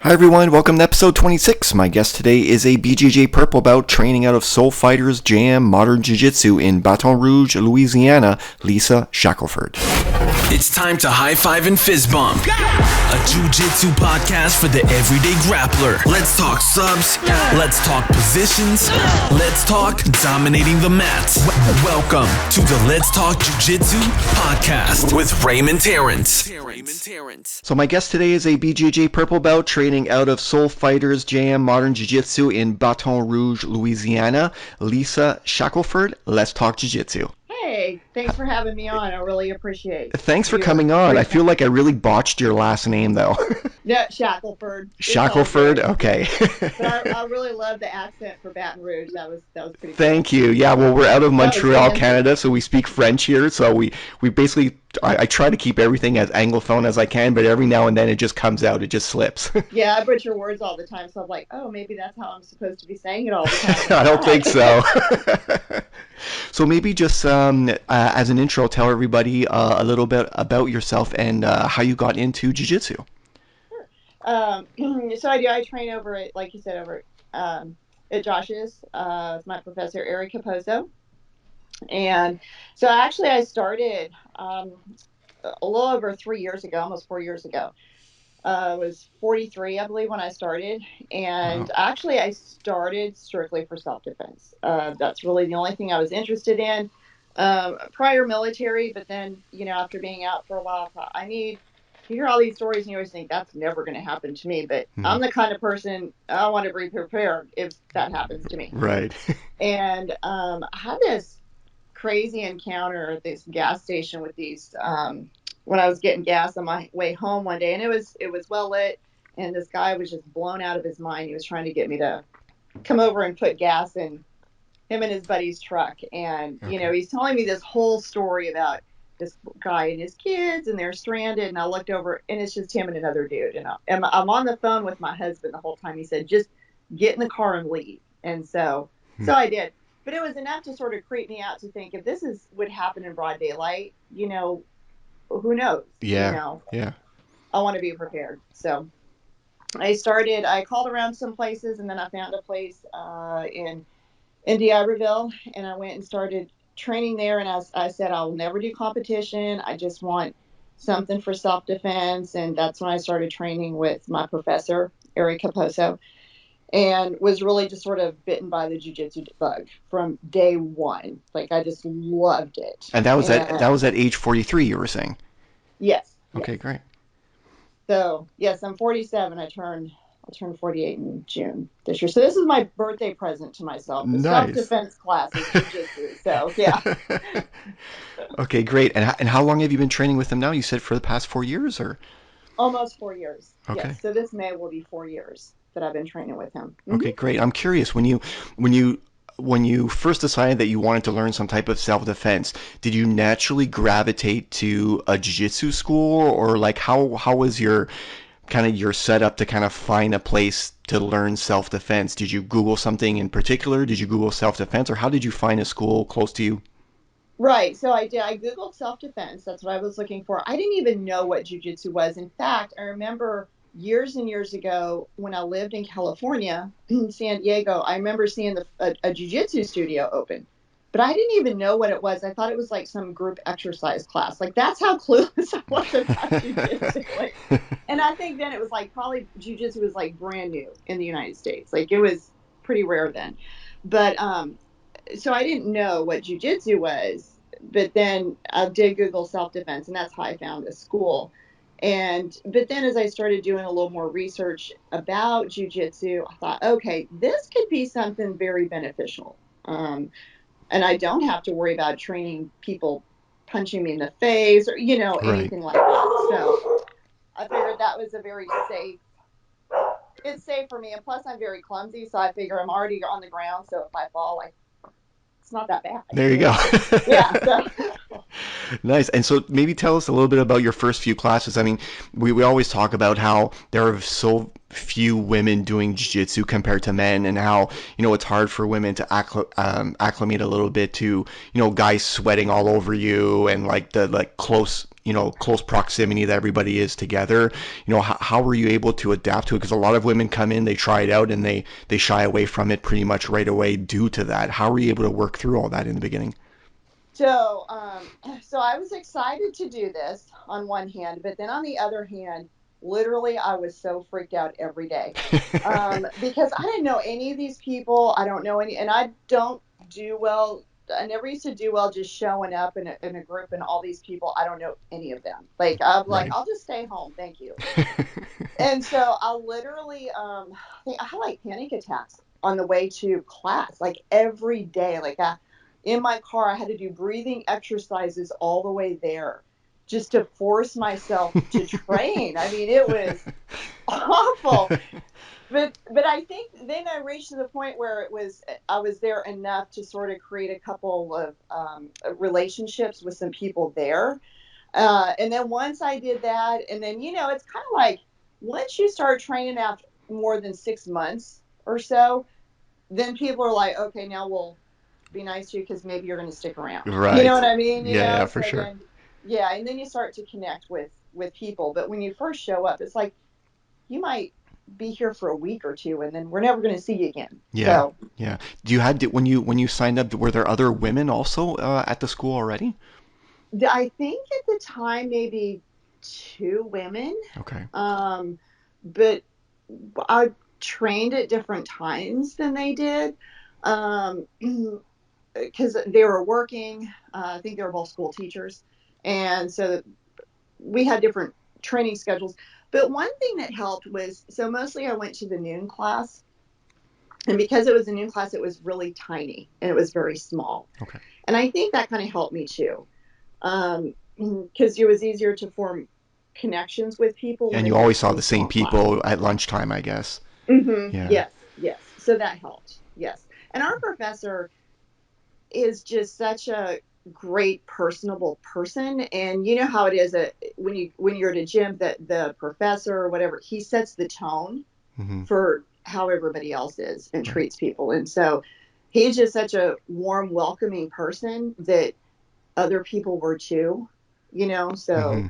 Hi everyone, welcome to episode 26. My guest today is a BJJ Purple Belt training out of Soul Fighters Jam Modern Jiu-Jitsu in Baton Rouge, Louisiana, Lisa Shackelford. It's time to high five and fist bump. A Jujitsu podcast for the everyday grappler. Let's talk subs. Let's talk positions. Let's talk dominating the mats. Welcome to the Let's Talk Jujitsu podcast with Raymond Terrence. So my guest today is a BJJ Purple Belt training out of Soul Fighters Jam Modern Jiu-Jitsu in Baton Rouge, Louisiana, Lisa Shackelford. Let's talk Jiu-Jitsu. Hey, thanks for having me on. I really appreciate it. Thanks for coming on. I feel like I really botched your last name, though. No, Shackelford. Shackelford? Okay. But I really love the accent for Baton Rouge. That was pretty Thank you. Yeah, well, we're out of Montreal, Canada, so we speak French here. So we basically, I try to keep everything as Anglophone as I can, but every now and then it just comes out. It just slips. Yeah, I butcher words all the time, so I'm like, oh, maybe that's how I'm supposed to be saying it all the time. I don't think so. So maybe just as an intro, tell everybody a little bit about yourself and how you got into jiu-jitsu. Sure. So I train over at, like you said, over at Josh's with my professor, Eric Capozzo. And so actually I started a little over 3 years ago, almost 4 years ago. I was 43, I believe, when I started. And Wow. Actually, I started strictly for self-defense. That's really the only thing I was interested in. Prior military, but then, after being out for a while, I thought, you hear all these stories and you always think that's never going to happen to me. But I'm the kind of person, I want to be prepared if that happens to me. Right. And I had this crazy encounter at this gas station with these when I was getting gas on my way home one day, and it was well lit, and this guy was just blown out of his mind. He was trying to get me to come over and put gas in him and his buddy's truck, and Okay. he's telling me this whole story about this guy and his kids, and they're stranded. And I looked over, and it's just him and another dude. And I'm on the phone with my husband the whole time. He said, "Just get in the car and leave." And so I did. But it was enough to sort of creep me out to think, if this would happen in broad daylight, who knows? Yeah. Yeah. I want to be prepared. So I called around some places, and then I found a place in D'Iberville, and I went and started training there. And I said, I'll never do competition. I just want something for self-defense. And that's when I started training with my professor, Eric Capozzo, and was really just sort of bitten by the jiu-jitsu bug from day one. Like, I just loved it. And that was at age 43, you were saying? Yes. Okay, yes. great. So, yes, I'm 47. I'll turn 48 in June this year. So this is my birthday present to myself. The Nice. self-defense class is jiu-jitsu. So, yeah. Okay, great. And how long have you been training with him now? You said for the past 4 years, or? Almost 4 years. Okay. Yes. So this May will be 4 years that I've been training with him. Mm-hmm. Okay, great. I'm curious, when you first decided that you wanted to learn some type of self-defense, did you naturally gravitate to a jiu-jitsu school, or like how was your setup to kind of find a place to learn self-defense? Did you Google something in particular? Did you Google self-defense, or how did you find a school close to you? Right. So I did. I Googled self-defense. That's what I was looking for. I didn't even know what jiu-jitsu was. In fact, I remember years and years ago when I lived in California, in San Diego, I remember seeing a jiu-jitsu studio open. But I didn't even know what it was. I thought it was like some group exercise class. Like, that's how clueless I was about jiu-jitsu. And I think then it was like, probably jiu-jitsu was like brand new in the United States. Like, it was pretty rare then. But so I didn't know what jiu-jitsu was, but then I did Google self-defense, and that's how I found a school. But then as I started doing a little more research about jiu-jitsu, I thought, okay, this could be something very beneficial. And I don't have to worry about training people punching me in the face or, anything like that. So I figured that was it's safe for me. And plus I'm very clumsy, so I figure I'm already on the ground. So if I fall, it's not that bad. There you go. Yeah. So. Nice. And so maybe tell us a little bit about your first few classes. I mean, we always talk about how there are so few women doing jiu-jitsu compared to men, and how, it's hard for women to acclimate a little bit to, guys sweating all over you, and like the close, close proximity that everybody is together. How were you able to adapt to it? Because a lot of women come in, they try it out, and they shy away from it pretty much right away due to that. How were you able to work through all that in the beginning? So I was excited to do this on one hand, but then on the other hand, literally I was so freaked out every day, because I didn't know any of these people. I don't know any, and I don't do well. I never used to do well just showing up in a group and all these people. I don't know any of them. Like I'm like, Right. I'll just stay home, thank you. And so I literally, I had like panic attacks on the way to class, like every day. Like in my car, I had to do breathing exercises all the way there just to force myself to train. I mean, it was awful. But I think then I reached to the point where I was there enough to sort of create a couple of relationships with some people there. And then once I did that, and then, it's kind of like once you start training after more than 6 months or so, then people are like, okay, now we'll be nice to you because maybe you're going to stick around. You know Right. what I mean? Yeah, yeah, for So sure. then, yeah, and then you start to connect with people. But when you first show up, it's like you might be here for a week or two, and then we're never going to see you again. Yeah, So yeah. When you signed up, were there other women also at the school already? I think at the time maybe two women, Okay. um, but I trained at different times than they did. Um, because they were working. I think they were both school teachers, and so we had different training schedules. But one thing that helped was, so mostly I went to the noon class, and because it was a noon class, it was really tiny and it was very small, Okay. and I think that kind of helped me too, because it was easier to form connections with people when And it you was a always saw really the same small class. people at lunchtime, I guess. Yeah. Yes, yes. So that helped. Yes, and our professor is just such a great personable person, and you know how it is that when you're at a gym, that the professor or whatever, he sets the tone Hmm. for how everybody else is and Right. treats people. And so he's just such a warm, welcoming person that other people were too, Hmm. so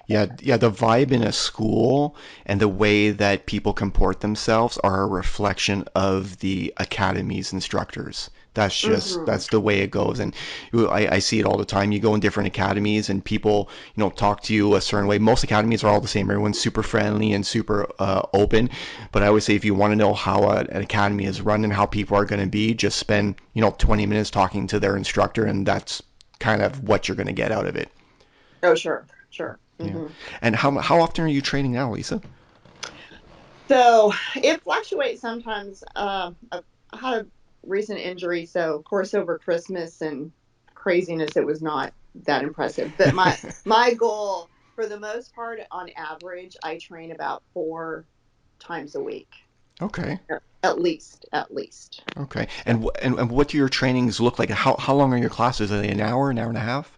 Yeah, yeah, the vibe in a school and the way that people comport themselves are a reflection of the academy's instructors. mhm. That's the way it goes. And I see it all the time. You go in different academies and people, talk to you a certain way. Most academies are all the same. Everyone's super friendly and super open. But I always say if you want to know how an academy is run and how people are going to be, just spend, 20 minutes talking to their instructor, and that's kind of what you're going to get out of it. Oh, sure, sure. Yeah. Hmm. And how often are you training now, Lisa? So it fluctuates sometimes. I had a recent injury, so of course over Christmas and craziness, it was not that impressive. But my goal, for the most part, on average, I train about 4 times a week, Okay. at least, at least. Okay. So, And what do your trainings look like? How long are your classes? Are they an hour and a half?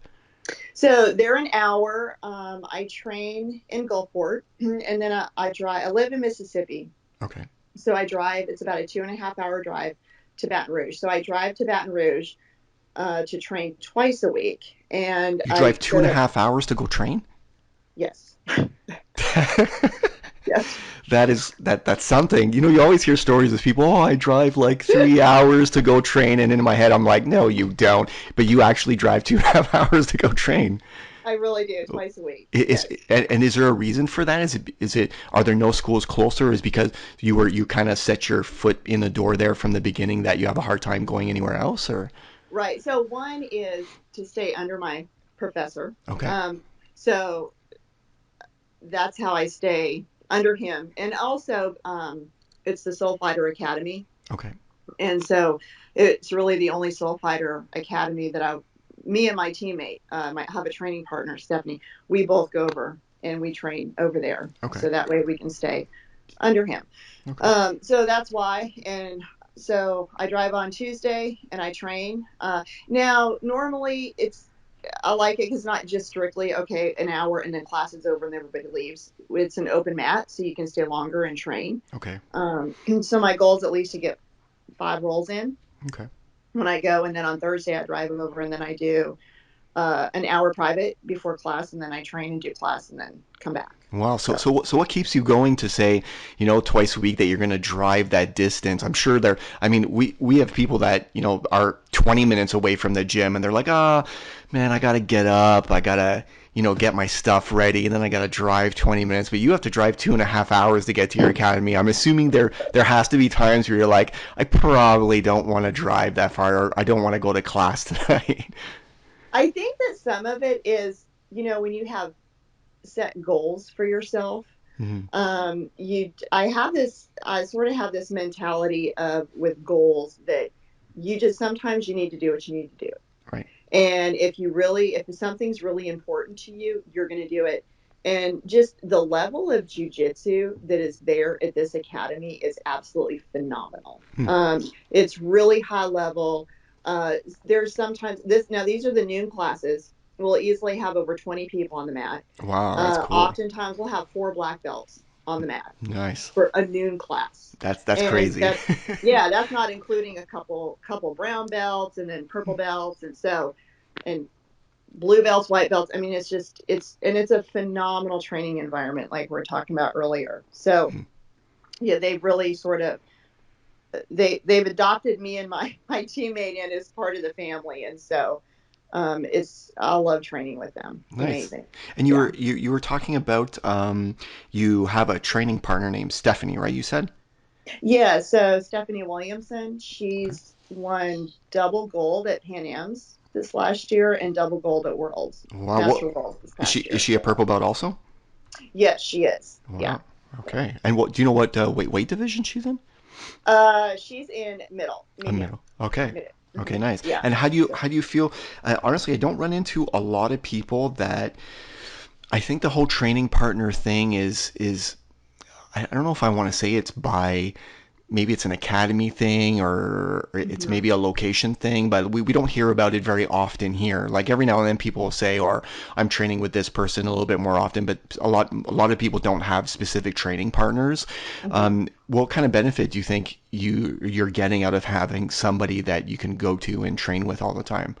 so they're an hour. I train in Gulfport, and then I drive. I live in Mississippi, Okay. so I drive. It's about a 2.5 hour drive to Baton Rouge. So I drive to Baton Rouge to train twice a week, and You I drive two go and a to, half hours to go train? yes, yes. That's something. You always hear stories of people, oh, I drive like 3 hours to go train, and in my head I'm like, no, you don't. But you actually drive 2.5 hours to go train. I really do twice a week. Is Yes. and is there a reason for that? Is it are there no schools closer? Is it because you kind of set your foot in the door there from the beginning that you have a hard time going anywhere else, or Right. So one is to stay under my professor. okay, Um, so that's how I stay under him. And also, it's the Soul Fighter Academy. okay, And so it's really the only Soul Fighter Academy that me and my teammate, might have a training partner, Stephanie, we both go over and we train over there. okay, So that way we can stay under him. okay. So that's why. And so I drive on Tuesday and I train. Now, normally I like it because it's not just strictly, okay, an hour and then class is over and everybody leaves. It's an open mat, so you can stay longer and train. Okay. So my goal is at least to get 5 rolls in Okay. when I go. And then on Thursday, I drive over and then I do an hour private before class. And then I train and do class and then come back. Wow. So, So so what keeps you going to say, twice a week that you're going to drive that distance? I'm sure I mean, we have people that, are 20 minutes away from the gym and they're like, man, I got to get up. I got to, get my stuff ready. And then I got to drive 20 minutes. But you have to drive 2.5 hours to get to your academy. I'm assuming there has to be times where you're like, I probably don't want to drive that far, or I don't want to go to class tonight. I think that some of it is, when you have set goals for yourself, Mhm. I sort of have this mentality of with goals that sometimes you need to do what you need to do. Right. And if something's really important to you, you're going to do it. And just the level of jujitsu that is there at this academy is absolutely phenomenal. Hmm. It's really high level. There's sometimes these are the noon classes. We'll easily have over 20 people on the mat. Wow, that's cool. Oftentimes we'll have 4 black belts on the mat Nice. for a noon class. That's And crazy. that's not including a couple brown belts and then purple belts and blue belts, white belts. I mean, it's a phenomenal training environment like we're talking about earlier. So yeah, they've really sort of they've adopted me and my teammate in as part of the family, and so I love training with them. Nice. Amazing. And Yeah. you were talking about you have a training partner named Stephanie, right? You said? Yeah, so Stephanie Williamson, she's won double gold at Pan Am's this last year and double gold at Worlds, Wow. Master Worlds this Is she past is year. she a purple belt also? Yes, she is. Yeah. Wow. Okay. And what do you know what weight division she's in? She's in A medium, middle. Okay. medium. Okay, Hmm. nice. Yeah. And how do you feel? Honestly, I don't run into a lot of people that I think the whole training partner thing is I don't know if I want to say it's by maybe it's an academy thing or it's Hmm. maybe a location thing, but we don't hear about it very often here. Like every now and then people will say, or I'm training with this person a little bit more often, but a lot of people don't have specific training partners. Hmm. What kind of benefit do you think you're getting out of having somebody that you can go to and train with all the time?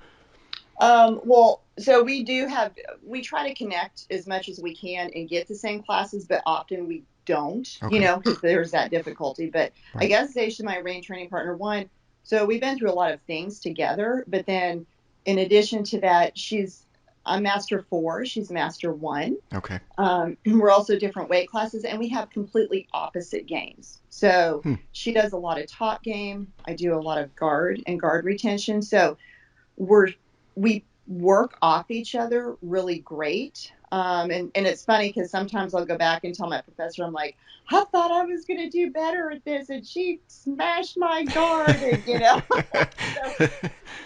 Well, so we try to connect as much as we can and get the same classes, but often we don't, Okay. because there's that difficulty. But I Right. guess she's my main training partner. One, so we've been through a lot of things together, but then in addition to that, I'm Master 4, she's Master 1. Okay. We're also different weight classes, and we have completely opposite games. So Hmm. she does a lot of top game. I do a lot of guard and guard retention. So we're we work off each other really great. And it's funny because sometimes I'll go back and tell my professor, I'm like, I thought I was going to do better at this, and she smashed my guard, and so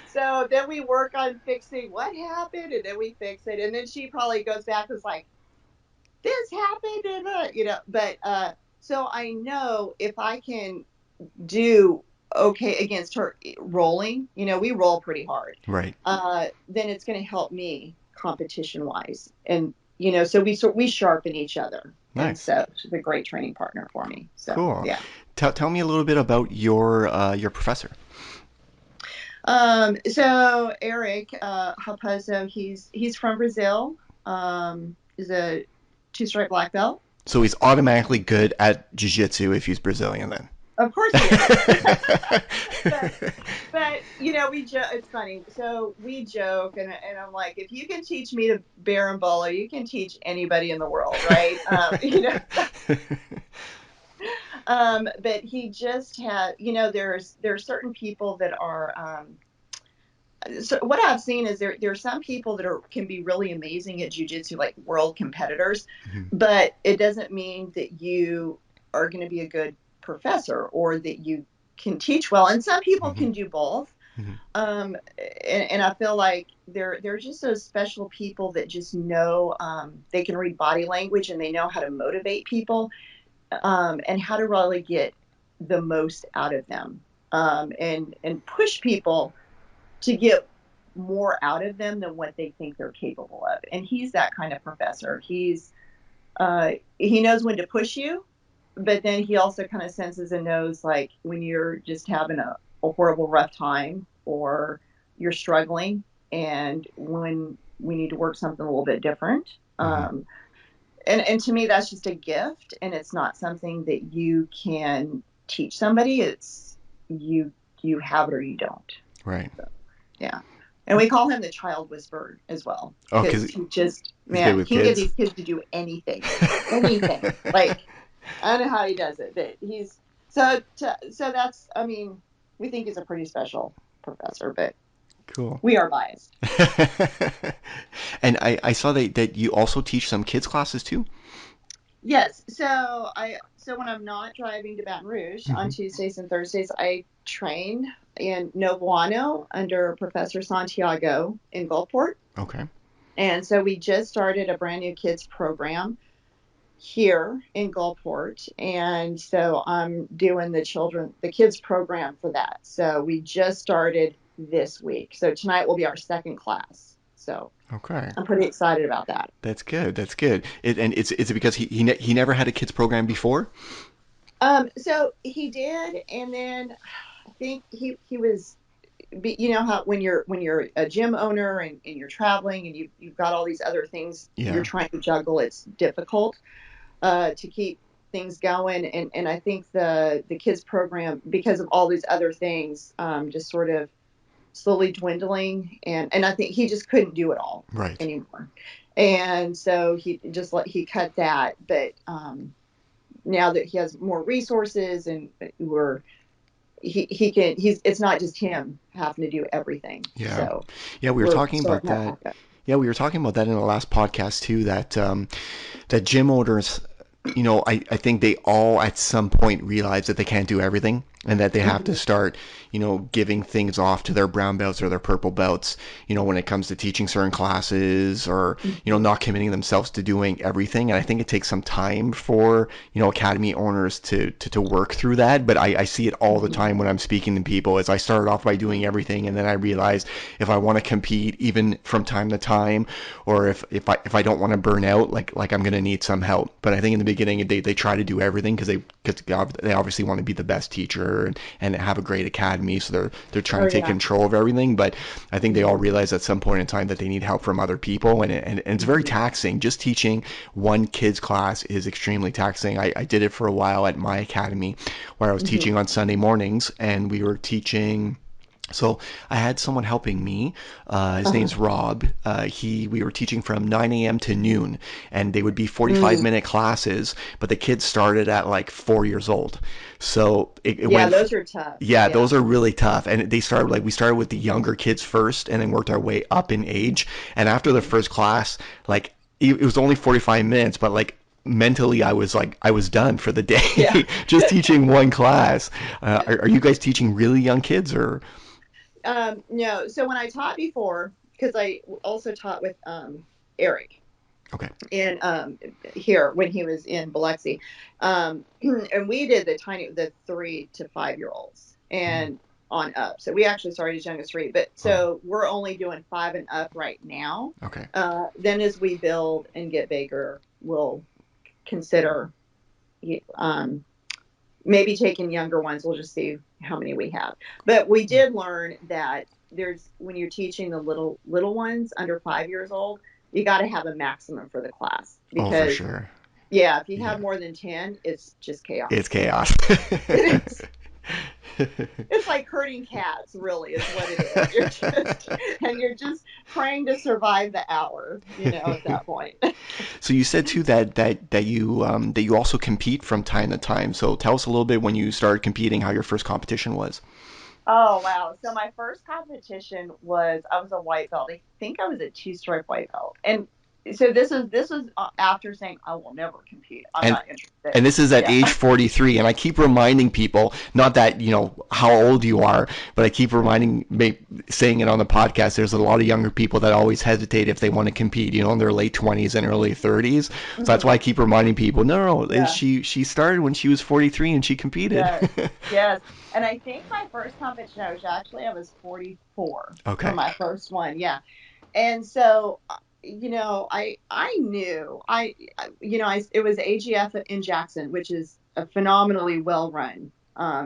so then we work on fixing what happened, and then we fix it, and then she probably goes back and is like, this happened, and but so I know if I can do okay against her rolling, we roll pretty hard, Right. then it's going to help me competition wise. And, so we sharpen each other. And Nice. so she's a great training partner for me. So, Cool. yeah. Tell me a little bit about your professor. So Eric, Raposo, he's from Brazil. He's a 2-stripe black belt. So he's automatically good at jiu-jitsu if he's Brazilian then. Of course he is. but it's funny. So we joke, and I'm like, if you can teach me to berimbolo, you can teach anybody in the world, right? But he just had, there's certain people that are. So what I've seen is there are some people that can be really amazing at jujitsu, like world competitors, Mhm. but it doesn't mean that you are going to be a good professor or that you can teach well. And some people Mhm. can do both. Mhm. And I feel like they're just those special people that just know, they can read body language and they know how to motivate people, and how to really get the most out of them, and push people to get more out of them than what they think they're capable of. And he's that kind of professor. He knows when to push you, but then he also kind of senses and knows like when you're just having a horrible rough time or you're struggling and when we need to work something a little bit different. Mm-hmm. And to me that's just a gift, and it's not something that you can teach somebody. It's you have it or you don't. Right. So, yeah. And we call him the child whisperer as well, Oh, because because he just, he's good man, with he can get kids. these kids to do anything, anything. Like, I don't know how he does it, but he's so that's, I mean, we think he's a pretty special professor, but Cool. we are biased. And I saw that you also teach some kids classes too. Yes. So when I'm not driving to Baton Rouge on Hmm. Tuesdays and Thursdays, I train in Novuano under Professor Santiago in Gulfport. Okay. And so we just started a brand new kids program here in Gulfport. And so I'm doing the kids program for that. So we just started this week. So tonight will be our second class. So Okay. I'm pretty excited about that. That's good. That's good. And it's because he never had a kids program before. So he did, and then I think he was, you know how when you're a gym owner and you're traveling and you've got all these other things you're Yeah. trying to juggle, it's difficult to keep things going. And I think the kids program, because of all these other things, just sort of slowly dwindling, and I think he just couldn't do it all Right. anymore. And so he cut that. But now that he has more resources and we're he can he's it's not just him having to do everything. Yeah. So Yeah. We were we're talking about starting that that. back up. Yeah, we were talking about that in the last podcast too. That gym owners, I think they all at some point realize that they can't do everything and that they have to Mhm. start, giving things off to their brown belts or their purple belts, when it comes to teaching certain classes or, Mhm. not committing themselves to doing everything. And I think it takes some time for, academy owners to work through that. But I see it all the Mhm. time when I'm speaking to people as I started off by doing everything. And then I realized if I want to compete even from time to time, or if I don't want to burn out, like I'm gonna need some help. But I think in the beginning they try to do everything because they obviously want to be the best teacher and have a great academy, so they're trying Oh to take yeah. control of everything. But I think they all Mhm. realize at some point in time that they need help from other people, and it's very Mhm. taxing. Just teaching one kid's class is extremely taxing. I did it for a while at my academy where I was Mhm. teaching on Sunday mornings, and we were teaching. So I had someone helping me. His Uh-huh. name's Rob. We were teaching from 9 a.m. to noon, and they would be 45 Mm. minute classes. But the kids started at like 4 years old, so it Yeah, went. those are tough. Yeah, Yeah. those are really tough. And they started like we started with the younger kids first, and then worked our way up in age. And after the first class, like it was only 45 minutes, but like mentally I was done for the Yeah. day just teaching one class. Are you guys teaching really young kids or? No. So when I taught before, because I also taught with Eric Okay. in here when he was in Biloxi, and we did the 3 to 5 year olds Mm. and on up. So we actually started as young as three, but Oh, so we're only doing five and up right now. okay. Then as we build and get bigger, we'll consider um, maybe taking younger ones. We'll just see how many we have. But we did learn that there's when you're teaching the little ones under 5 years old, you got to have a maximum for the class, Oh, for because sure. yeah, if you Yeah. have more than 10, it's just It's chaos. chaos. It is. It's like herding cats, really, is what it is. You're just trying to survive the hour, at that point. So you said too that you also compete from time to time. So tell us a little bit when you started competing, how your first competition was. Oh wow. So my first competition was I was a white belt. I think I was a two-stripe white belt. And So this was after saying I will never compete. I'm And not interested. and this is at Yeah. age 43, and I keep reminding people, not that how old you are, but I keep saying it on the podcast. There's a lot of younger people that always hesitate if they want to compete, in their late 20s and early 30s. So that's why I Hmm. keep reminding people, no, no, Yeah. she started when she was 43 and she competed. Yes. Yes. And I think my first competition, I was 44 for Okay. my first one. Yeah. And so, I knew it was AGF in Jackson, which is a phenomenally well run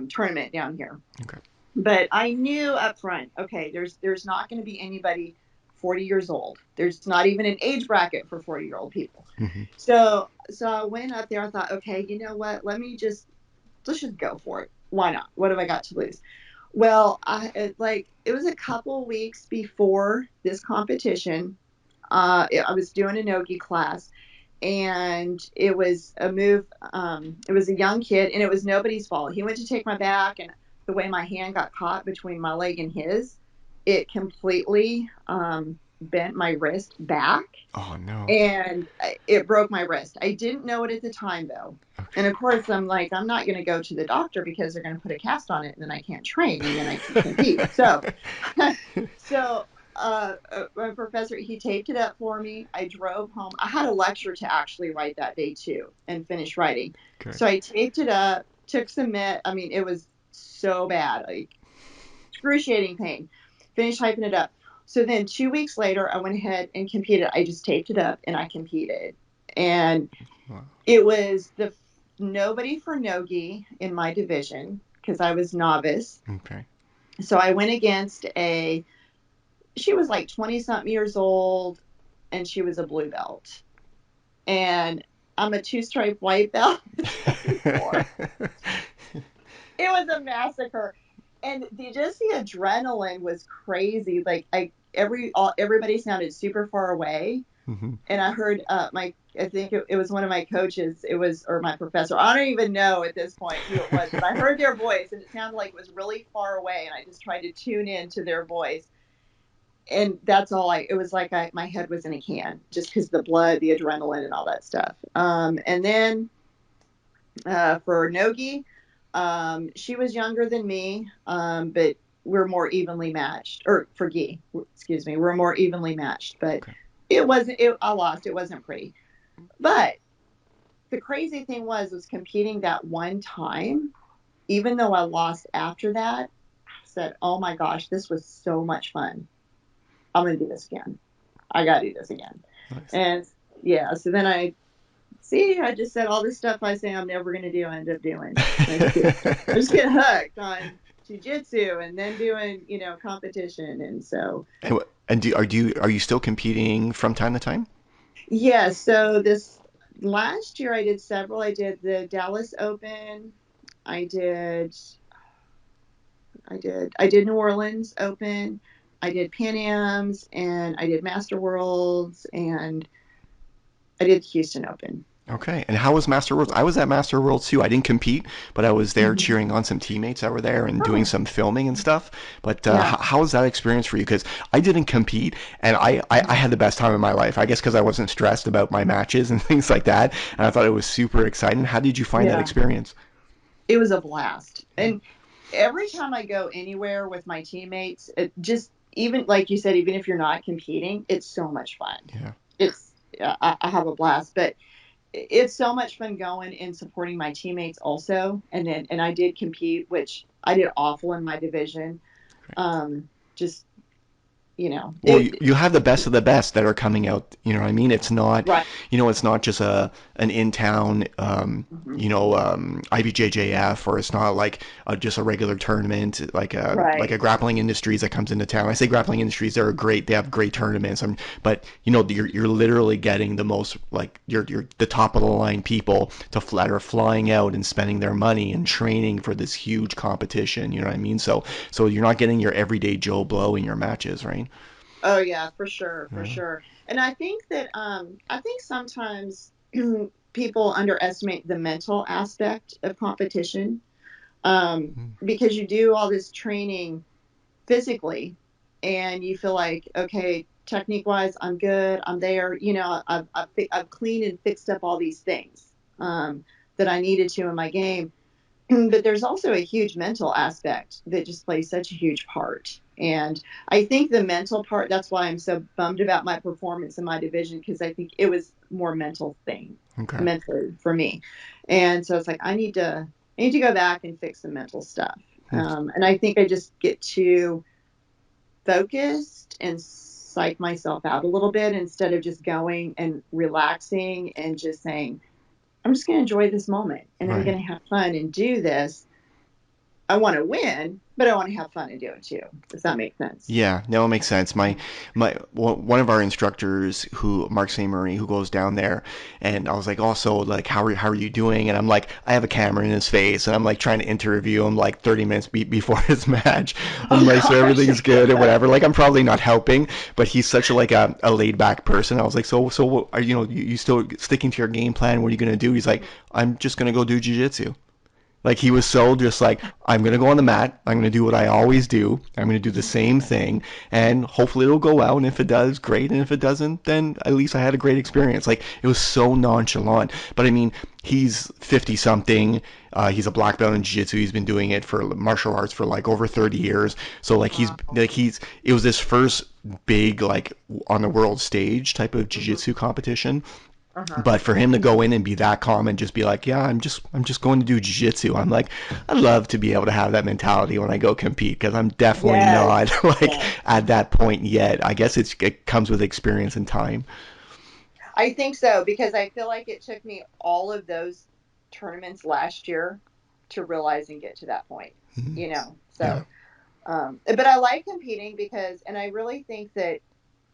tournament down here. Okay. But I knew up front, okay, there's not going to be anybody 40 years old. There's not even an age bracket for 40-year-old people. Hmm. So I went up there. I thought, okay, you know what? Let's just go for it. Why not? What have I got to lose? Well, it was a couple weeks before this competition. I was doing a nogi class, and it was a move. It was a young kid, and it was nobody's fault. He went to take my back, and the way my hand got caught between my leg and his, it completely bent my wrist back, Oh no. and it broke my wrist. I didn't know it at the time though. And of course, I'm like, I'm not going to go to the doctor because they're going to put a cast on it, and then I can't train, and then I can't compete. So, so my professor, he taped it up for me. I drove home. I had a lecture to actually write that day too, and finish writing. Okay. So I taped it up. Took some med. I mean, it was so bad, like excruciating pain. Finished typing it up. So then 2 weeks later, I went ahead and competed. I just taped it up and I competed. And Wow. it was the nobody for Nogi in my division because I was novice. Okay. So I went against she was like 20 something years old, and she was a blue belt. And I'm a two-stripe white belt. It was a massacre. And the adrenaline was crazy. Like everybody sounded super far away. Hmm. And I heard I think it was one of my coaches, or my professor. I don't even know at this point who it was, but I heard their voice and it sounded like it was really far away. And I just tried to tune in to their voice. And that's all it was like my head was in a can just because the blood, the adrenaline, and all that stuff. And then for Nogi, she was younger than me, but we're more evenly matched. Or for Gi, excuse me, we're more evenly matched. But Okay. it wasn't. I lost. It wasn't pretty. But the crazy thing was competing that one time. Even though I lost after that, I said, "Oh my gosh, this was so much fun. I'm gonna do this again. I gotta do this again." Nice. And yeah, so then I just said all this stuff I say I'm never going to do, I end up doing. I just get hooked on jujitsu and then doing, competition. And so, And are you still competing from time to time? yeah, so this last year I did several. I did the Dallas Open. I did, I did New Orleans Open. I did Pan Am's, and I did Master Worlds, and I did Houston Open. Okay. And how was Master Worlds? I was at Master Worlds too. I didn't compete, but I was there Mhm. cheering on some teammates that were there and doing Oh, some filming and stuff. But yeah. how was that experience for you? Because I didn't compete, and I had the best time of my life. I guess because I wasn't stressed about my matches and things like that. And I thought it was super exciting. How did you find that Yeah. experience? It was a blast. And every time I go anywhere with my teammates, it just, even like you said, even if you're not competing, it's so much fun. Yeah. It's I have a blast, but it's so much fun going and supporting my teammates also. And I did compete, which I did awful in my division. Just Well, you have the best of the best that are coming out. You know what I mean? It's not, right. it's not just an in town, Hmm. IBJJF, or it's not like just a regular tournament like a Right. Grappling Industries that comes into town. I say Grappling Industries, they're great. They have great tournaments. But you're literally getting the most, like, you're the top of the line people that are flying out and spending their money and training for this huge competition. You know what I mean? So you're not getting your everyday Joe Blow in your matches, right? Oh yeah, for sure, for Yeah. sure. And I think sometimes people underestimate the mental aspect of competition, because you do all this training physically, and you feel like, okay, technique wise, I'm good. I'm there. You know, I've cleaned and fixed up all these things that I needed to in my game. But there's also a huge mental aspect that just plays such a huge part. And I think the mental part, that's why I'm so bummed about my performance in my division, because I think it was more mental thing, Okay. mental for me. And so it's like, I need to go back and fix the mental stuff. And I think I just get too focused and psych myself out a little bit instead of just going and relaxing and just saying, I'm just going to enjoy this moment and I'm Right. going to have fun and do this. I want to win, but I want to have fun and do it too. Does that make sense? Yeah, no, it makes sense. One of our instructors, who Mark St. Marie, who goes down there, and I was like, also, like, how are you doing? And I'm like, I have a camera in his face, and I'm like trying to interview him like 30 minutes before his match. I'm Oh like, so gosh. everything's good or whatever. Like, I'm probably not helping, but he's such a laid back person. I was like, so are you still sticking to your game plan? What are you gonna do? He's like, I'm just gonna go do jujitsu. Like, he was so just like, I'm gonna go on the mat. I'm gonna do what I always do. I'm gonna do the same thing, and hopefully it'll go well. And if it does, great. And if it doesn't, then at least I had a great experience. Like, it was so nonchalant. But I mean, he's 50 something. He's a black belt in jiu-jitsu. He's been doing it for martial arts for like over 30 years. So like Wow. it was his first big, like, on the world stage type of Mhm. jiu-jitsu competition. Uh-huh. But for him to go in and be that calm and just be like, yeah, I'm just going to do jiu-jitsu. I'm like, I'd love to be able to have that mentality when I go compete, because I'm definitely Yes. not like Yes. at that point yet. I guess it comes with experience and time. I think so because I feel like it took me all of those tournaments last year to realize and get to that point, Mhm. you know. Yeah. So, but I like competing because, and I really think that,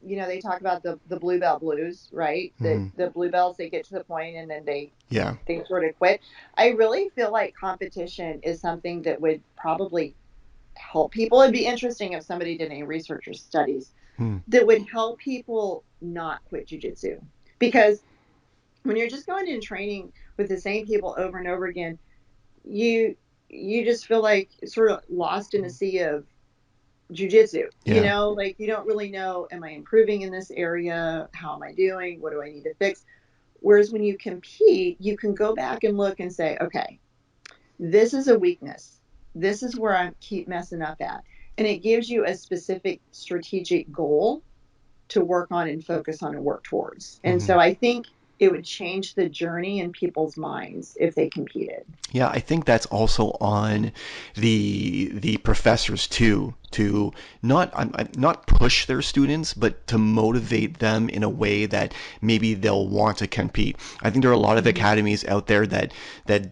they talk about the blue belt blues, right? That Hmm. the blue belts, they get to the point and then Yeah. they sort of quit. I really feel like competition is something that would probably help people. It'd be interesting if somebody did any research or studies Hmm. that would help people not quit jujitsu. Because when you're just going in training with the same people over and over again, you you just feel like sort of lost in a sea of jujitsu. Yeah. Like you don't really know, am I improving in this area? How am I doing? What do I need to fix? Whereas when you compete, you can go back and look and say, okay, this is a weakness. This is where I keep messing up at. And it gives you a specific strategic goal to work on and focus on and work towards. And Hmm. so I think it would change the journey in people's minds if they competed. Yeah, I think that's also on the professors too, to not push their students, but to motivate them in a way that maybe they'll want to compete. I think there are a lot of Mhm. academies out there that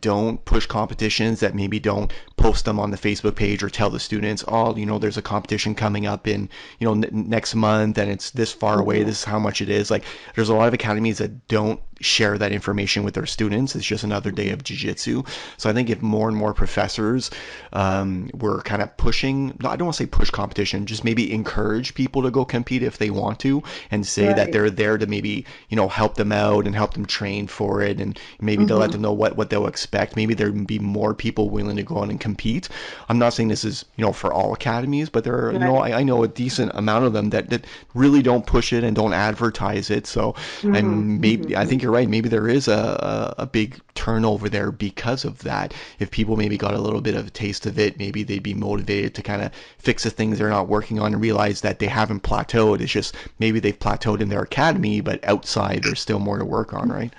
don't push competitions, that maybe don't post them on the Facebook page or tell the students, oh, there's a competition coming up in, next month, and it's this far away. Mhm. This is how much it is. Like, there's a lot of academies that don't share that information with their students. It's just another day of jiu-jitsu. So I think if more and more professors were kind of pushing, no, I don't want to say push competition, just maybe encourage people to go compete if they want to, and say that Right. they're there to maybe, help them out and help them train for it, and maybe to let Mhm. them know what they'll expect. Maybe there'd be more people willing to go on and compete. I'm not saying this is, for all academies, but there are, Right. I know a decent amount of them that really don't push it and don't advertise it. So, Mhm. and maybe, I think Mhm. you're right. Maybe there is a big turnover there because of that. If people maybe got a little bit of a taste of it, maybe they'd be motivated to kind of fix the things they're not working on and realize that they haven't plateaued. It's just maybe they've plateaued in their academy, but outside there's still more to work on, right?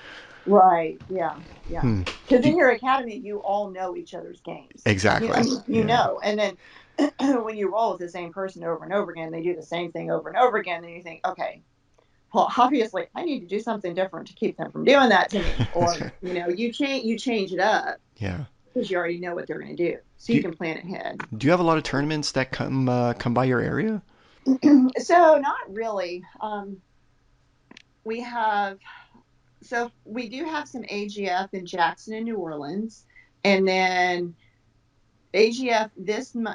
Right. Yeah. Yeah. Hmm. Because Do in your academy, you all know each other's games. I exactly. mean, Yeah. and then when you roll with the same person over and over again, they do the same thing over and over again, and you think, okay, well, obviously, I need to do something different to keep them from doing that to me. Or you change it up Yeah. because you already know what they're going to do, so Do you you, can plan ahead. do you have a lot of tournaments that come by your area? So not really. We have we do have some AGF in Jackson and New Orleans, and then AGF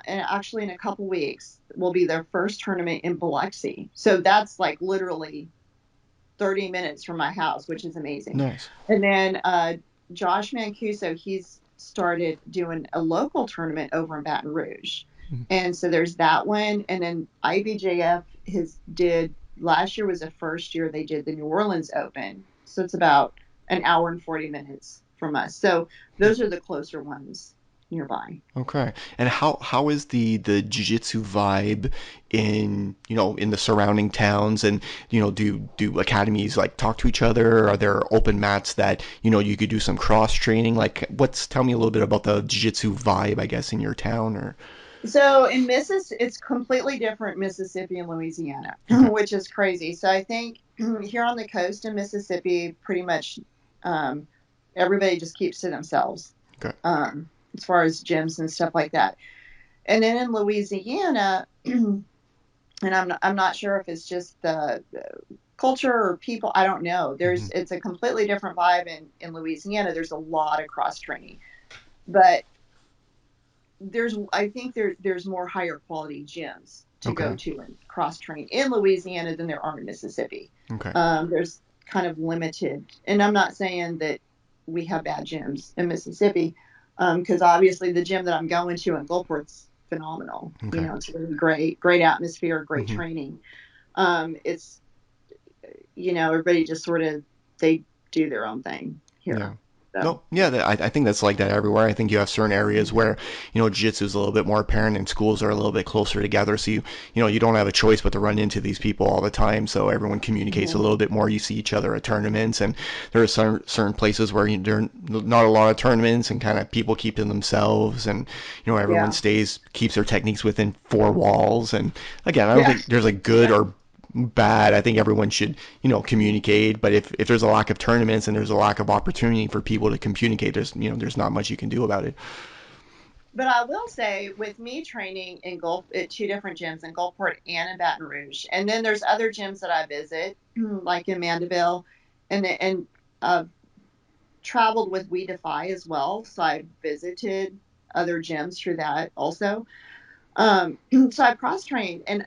actually in a couple weeks will be their first tournament in Biloxi. So that's like literally 30 minutes from my house, which is amazing. Nice. And then Josh Mancuso, he's started doing a local tournament over in Baton Rouge. And so there's that one. And then IBJF has did last year was the first year they did the New Orleans Open. So it's about an hour and 40 minutes from us. So those are the closer ones nearby. Okay. And how is the jiu-jitsu vibe in, in the surrounding towns, and, do academies like talk to each other? Are there open mats that, you could do some cross training? Like tell me a little bit about the jiu-jitsu vibe, I guess, in your town or So in Mississippi, it's completely different Mississippi and Louisiana, Okay. which is crazy. So I think here on the coast in Mississippi, pretty much um, everybody just keeps to themselves Okay. as far as gyms and stuff like that. And then in Louisiana, and I'm not sure if it's just the culture or people. I don't know. hmm It's a completely different vibe in Louisiana. There's a lot of cross training, but I think there's more higher quality gyms to go Okay. to and cross train in Louisiana than there are in Mississippi. Okay. There's kind of limited, and I'm not saying that we have bad gyms in Mississippi, because obviously the gym that I'm going to in Gulfport's phenomenal. Okay. It's really great atmosphere, great hmm training. It's everybody just sort of they do their own thing Yeah. here. So No, yeah, I think that's like that everywhere. I think you have certain areas where, jiu-jitsu is a little bit more apparent and schools are a little bit closer together. So you don't have a choice but to run into these people all the time. So everyone communicates a mhm. little bit more. You see each other at tournaments, and there are certain places where there are not a lot of tournaments and kind of people keep to themselves, and, everyone Yeah, keeps their techniques within four walls. And again, I don't yeah, think there's a good yeah. or bad. I think everyone should, communicate. But if there's a lack of tournaments and there's a lack of opportunity for people to communicate, there's not much you can do about it. But I will say, with me training in Gulf at two different gyms in Gulfport and in Baton Rouge, and then there's other gyms that I visit, like in Mandeville, and traveled with We Defy as well. So I visited other gyms through that also. So I cross trained, and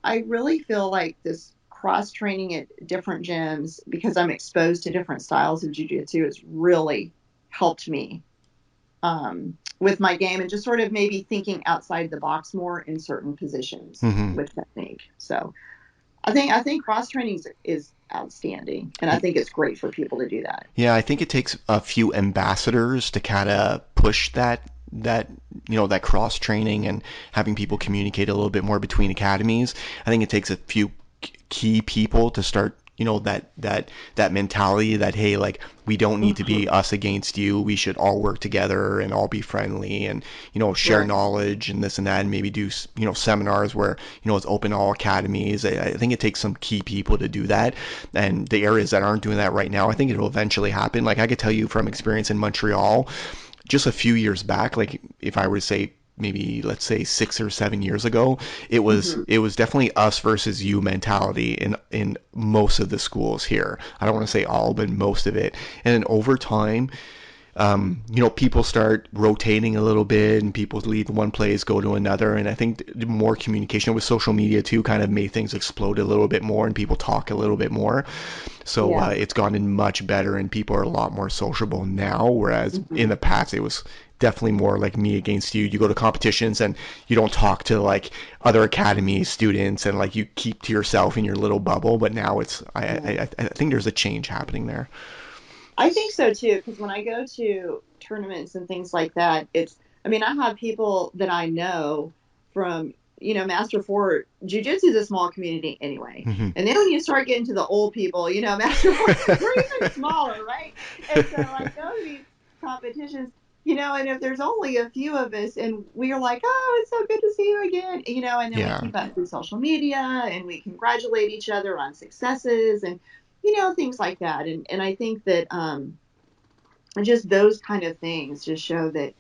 I really feel like this cross training at different gyms because I'm exposed to different styles of jujitsu has really helped me with my game and just sort of maybe thinking outside the box more in certain positions hmm with technique. So I think cross training is outstanding, and I think it's great for people to do that. Yeah, I think it takes a few ambassadors to kind of push that that cross training and having people communicate a little bit more between academies. I think it takes a few key people to start, that mentality that, hey, like, we don't need to be Mhm. us against you. We should all work together and all be friendly and, share Right. knowledge and this and that, and maybe do, seminars where, it's open to all academies. I think it takes some key people to do that, and the areas that aren't doing that right now, I think it'll eventually happen. Like, I could tell you from experience in Montreal, just a few years back, like if I were to say maybe, let's say, 6 or 7 years ago, Hmm. it was definitely us versus you mentality in most of the schools here. I don't want to say all, but most of it. And then over time, people start rotating a little bit, and people leave one place, go to another. And I think more communication with social media too kind of made things explode a little bit more, and people talk a little bit more. So Yeah. it's gotten much better, and people are a lot more sociable now. Whereas in Hmm. the past, it was definitely more like me against you. You go to competitions and you don't talk to like other academy students, and like you keep to yourself in your little bubble. But now I think there's a change happening there. I think so too, because when I go to tournaments and things like that, I mean, I have people that I know from, Master Four. Jiu-Jitsu is a small community anyway. hmm And then when you start getting to the old people, Master Four, we're even smaller, right? And so I go to these competitions, and if there's only a few of us and we are like, oh, it's so good to see you again, and then we Yeah. keep up through social media and we congratulate each other on successes and things like that. And I think that just those kind of things just show that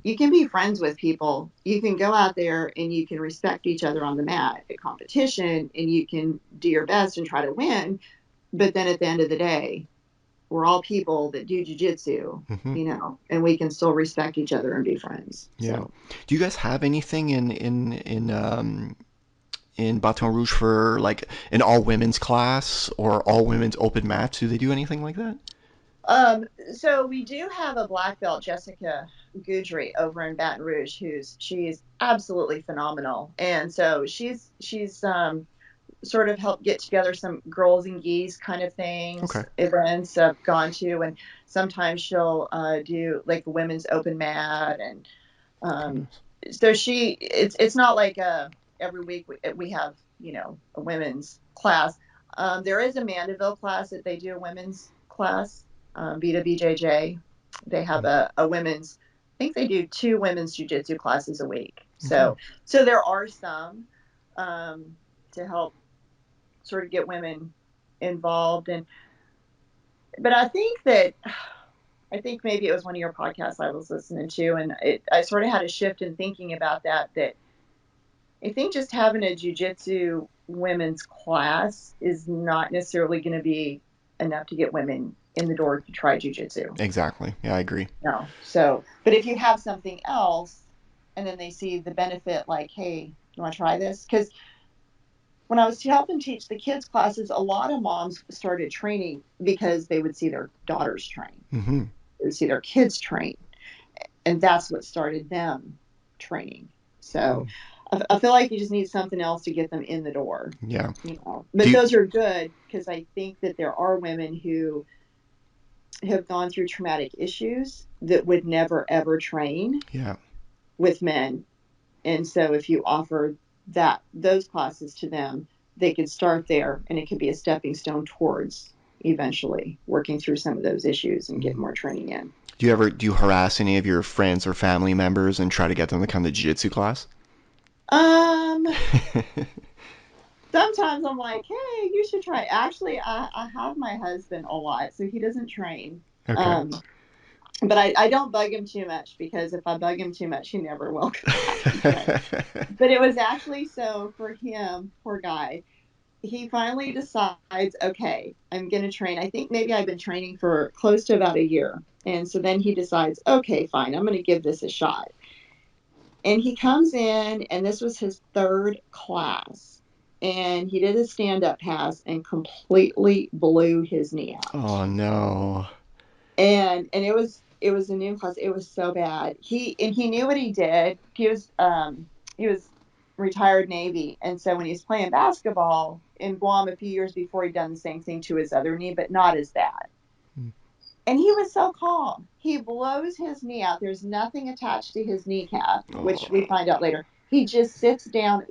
you can be friends with people. You can go out there and you can respect each other on the mat at competition, and you can do your best and try to win. But then at the end of the day, we're all people that do jujitsu, hmm and we can still respect each other and be friends. Yeah. So Do you guys have anything in Baton Rouge for like an all women's class or all women's open mats? Do they do anything like that? so we do have a black belt, Jessica Goudry, over in Baton Rouge, she's absolutely phenomenal. And so she's sort of helped get together some girls and geese kind of things, Okay. events I've gone to, and sometimes she'll do like a women's open mat, and um, Goodness. so it's not like every week we have a women's class. There is a Mandeville class that they do, a women's class, BJJ. They have a women's. I think they do 2 women's jujitsu classes a week. Okay. So there are some to help sort of get women involved, but I think maybe it was one of your podcasts I was listening to, and I sort of had a shift in thinking about that I think just having a jujitsu women's class is not necessarily going to be enough to get women in the door to try jujitsu. Exactly. Yeah, I agree. No. So, but if you have something else and then they see the benefit, like, hey, you want to try this? Because when I was helping teach the kids classes, a lot of moms started training because they would see their daughters train, Mm-hmm. they would see their kids train, and that's what started them training. So I feel like you just need something else to get them in the door, Yeah. Do But you, those are good because I think that there are women who have gone through traumatic issues that would never ever train yeah. with men. And so if you offer those classes to them, they could start there, and it could be a stepping stone towards eventually working through some of those issues and get more training in. Do you harass any of your friends or family members and try to get them to come to jiu-jitsu class? Um, Sometimes I'm like, hey, you should try. Actually, I have my husband a lot, so he doesn't train. Okay. Um, but I don't bug him too much, because if I bug him too much, he never will come back and train. But it was actually, so for him, poor guy, he finally decides, okay, I'm going to train. I think maybe I've been training for close to about a year. And so then he decides, okay, fine, I'm going to give this a shot. And he comes in, and this was his 3rd class. And he did a stand up pass and completely blew his knee out. Oh no. And it was a new class. It was so bad. He knew what he did. He was retired Navy, and so when he was playing basketball in Guam a few years before, he'd done the same thing to his other knee, but not as bad. And he was so calm. He blows his knee out. There's nothing attached to his kneecap, which we find out later. He just sits down.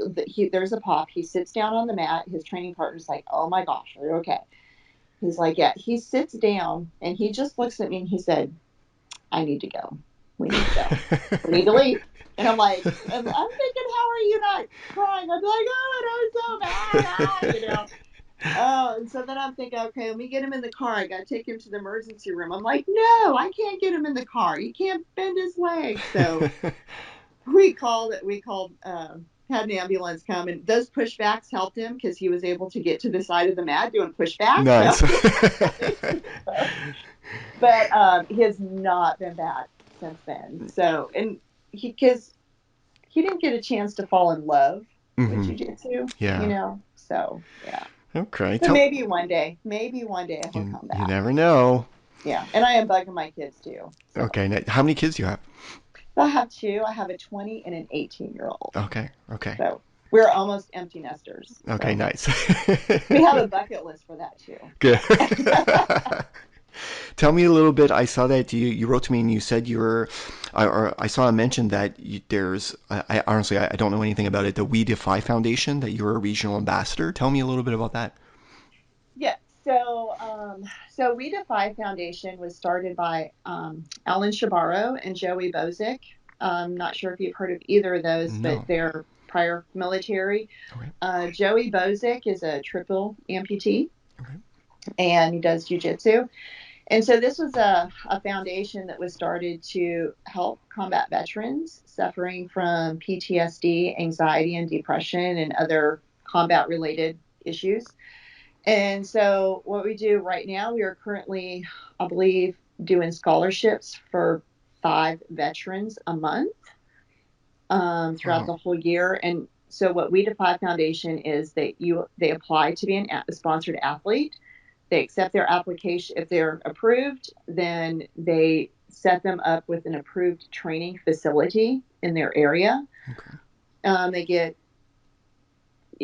There's a pop. He sits down on the mat. His training partner's like, oh my gosh, are you okay? He's like, yeah. He sits down and he just looks at me and he said, I need to go. We need to go. We need to leave. And I'm like, I'm thinking, how are you not crying? I'm like, oh, it was so bad, Oh, and so then I'm thinking, okay, let me get him in the car. I got to take him to the emergency room. I'm like, no, I can't get him in the car. He can't bend his leg. So had an ambulance come, and those pushbacks helped him because he was able to get to the side of the mat doing pushbacks. Nice. So. But he has not been back since then. So, and because he didn't get a chance to fall in love with Hmm. jiu-jitsu, Yeah. So, yeah. Okay. But maybe one day he'll come You back. never know. Yeah. And I am bugging my kids too. So Okay. How many kids do you have? I have 2. I have a 20 and an 18-year-old. Okay. Okay. So we're almost empty nesters. Okay. So Nice. we have a bucket list for that too. Good. Tell me a little bit. I saw that you wrote to me and you said you were, or I saw a mention that there's, I honestly, I don't know anything about it, the We Defy Foundation, that you're a regional ambassador. Tell me a little bit about that. Yeah. So We Defy Foundation was started by Alan Shabaro and Joey Bozick. Not sure if you've heard of either of those, but No. they're prior military. Okay. Joey Bozick is a triple amputee, Okay. and he does jujitsu. And so this was a foundation that was started to help combat veterans suffering from PTSD, anxiety, and depression, and other combat-related issues. And so what we do right now, we are currently, I believe, doing scholarships for 5 veterans a month throughout the whole year. And so what We Defy Foundation is that they apply to be a sponsored athlete. They accept their application. If they're approved, then they set them up with an approved training facility in their area. Okay. They get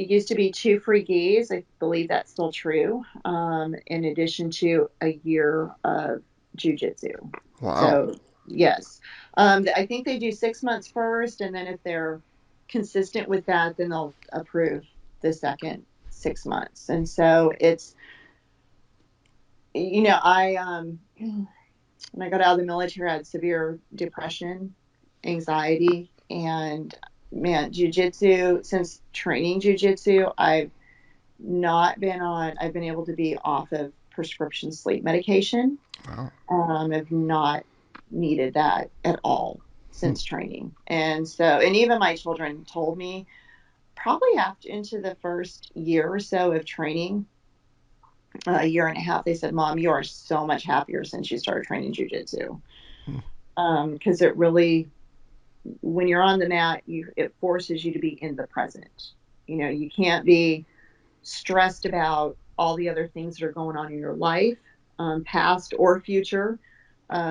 it used to be 2 free gis. I believe that's still true. In addition to a year of jujitsu. Wow. So yes, I think they do 6 months first, and then if they're consistent with that, then they'll approve the second 6 months. And so it's, I when I got out of the military, I had severe depression, anxiety, and man, jujitsu. Since training jujitsu, I've been able to be off of prescription sleep medication. Wow. I've not needed that at all since training. And so, and even my children told me probably after into the first year or so of training, a year and a half, they said, "Mom, you are so much happier since you started training jujitsu." Hmm. Because it really, when you're on the mat, it forces you to be in the present. You can't be stressed about all the other things that are going on in your life, past or future,